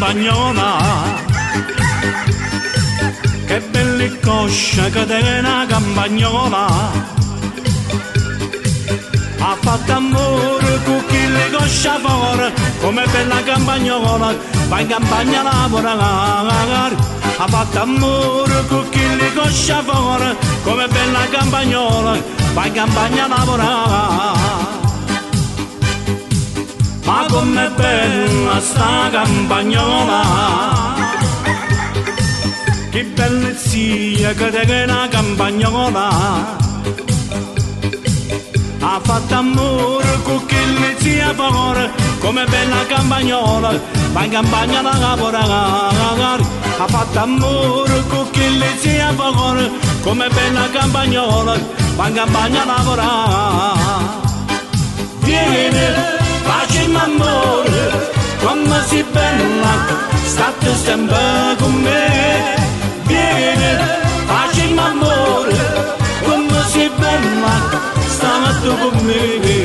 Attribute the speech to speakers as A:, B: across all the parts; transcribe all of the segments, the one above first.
A: campagnola, che belle cosce che tiene una campagnola. Ha fatto amore con chi le coscia fuori, come bella campagnola, va in campagna a lavorare. Ha fatto amore con chi le coscia fuori, come bella campagnola, va in campagna a lavorare. Ma com'è bella sta campagnola, che bella zia che tiene una campagnola. Ha fatto amore con chi le zia fuori, come bella campagnola, va in campagna a lavorare. Ha fatto amore con chi le zia fuori, come bella campagnola, va in campagna a lavorare. Vieni, facciamo amore, come si bella, state sempre con me. Vieni, facciamo amore, come si bella, state con me.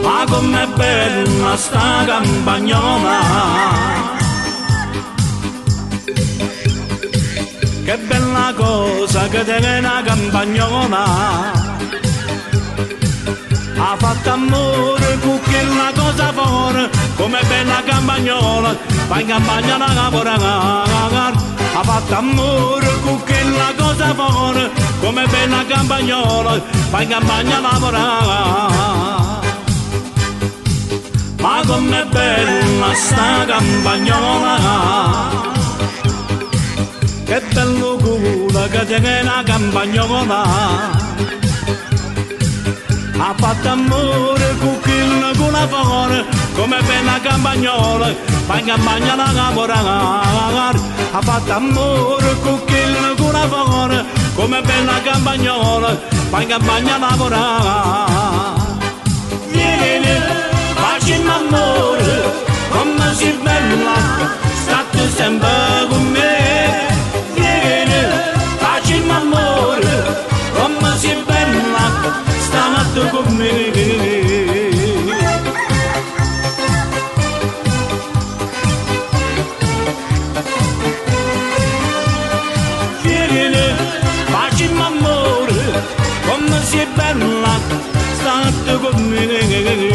A: Ma com'è bella sta campagnola, che bella cosa che tiene una campagnola. Ha fatto amore con quella cosa fuori, come bella campagnola, va in campagna a lavorare. Ha fatto amore con quella cosa fuori, come bella campagnola, va in campagna a lavorare. Ma com'è bella sta campagnola, che bello culo che tiene una campagnola. Ha fatto amore con chi la fuori, come bella campagnola, va in campagna a lavorare. Ha fatto amore con chi la fuori, come bella campagnola, va in campagna a lavorare. Vieni, facciamo amore, come si bella, state sempre con me. Vieni, facciamo amore, come si bella, state con me. Vieni, facciamo amore, come si bella, state con me.